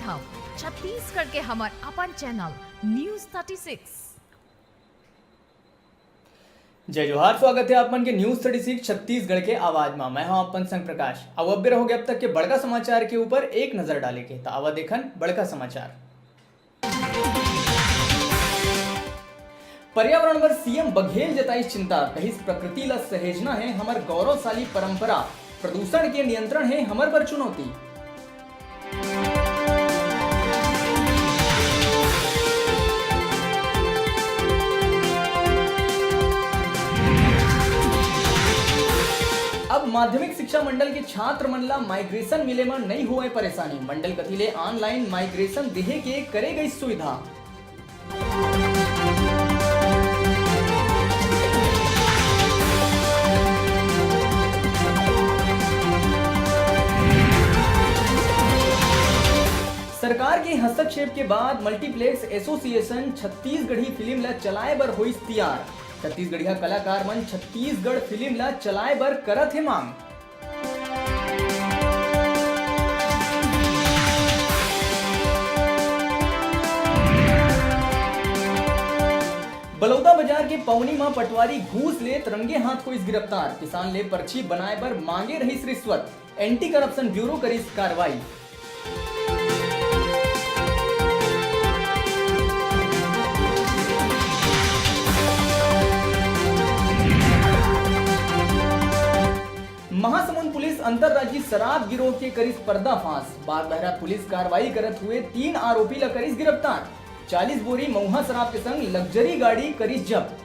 देखा छत्तीसगढ़ के हमार अपन चैनल न्यूज 36। जय जोहार, स्वागत है आपमन के न्यूज 36 छत्तीसगढ़ के आवाज में। मैं हूं आपन संग प्रकाश। अब अब्बे रहोगे अब तक के बड़का समाचार के ऊपर एक नजर डाले के तो आवा देखन बड़का समाचार। पर्यावरण पर सीएम बघेल जताई चिंता, कहिस प्रकृति ला सहेजना है हमर गौरवशाली परंपरा, प्रदूषण के नियंत्रण है हमर बर चुनौती। अब माध्यमिक शिक्षा मंडल के छात्र मन ला माइग्रेशन मिले में नहीं हुए परेशानी, मंडल कथिले ऑनलाइन माइग्रेशन देहे के करे गई सुविधा। सरकार के हस्तक्षेप के बाद मल्टीप्लेक्स एसोसिएशन छत्तीसगढ़ी फिल्म ला चलाए बर होइस तैयार। छत्तीसगढ़िया कलाकार मन छत्तीसगढ़ फिल्म ला चलाए बर करत है मांग। बलौदा बाजार के पवनी में पटवारी घूस ले रंगे हाथ होइस गिरफ्तार, किसान ले पर्ची बनाए बर मांगे रहिस रिश्वत, एंटी करप्शन ब्यूरो करिस कार्रवाई। महासमुंद पुलिस अंतरराज्यीय शराब गिरोह के करिस पर्दाफाश, बागबहरा पुलिस कार्रवाई करत हुए 3 आरोपी ला करिस गिरफ्तार, 40 बोरी महुआ शराब के संग लग्जरी गाड़ी करिस जब्त।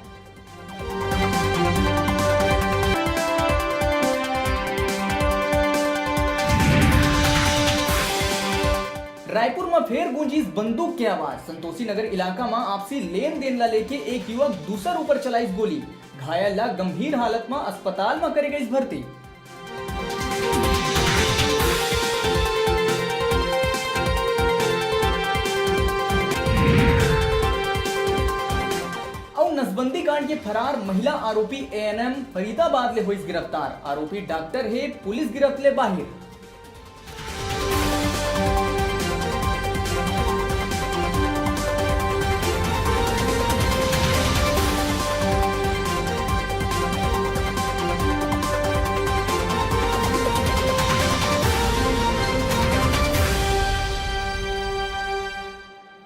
रायपुर में फेर गूंजीस बंदूक के आवाज, संतोषी नगर इलाका में आपसी लेन देन ला लेके एक युवक दूसर ऊपर चलाइस गोली, घायल ला गंभीर हालत में अस्पताल में करे गई भर्ती। नसबंदी कांड के फरार महिला आरोपी एएनएम फरीदाबाद ले हुई गिरफ्तार, आरोपी डॉक्टर है पुलिस गिरफ्त ले बाहिर।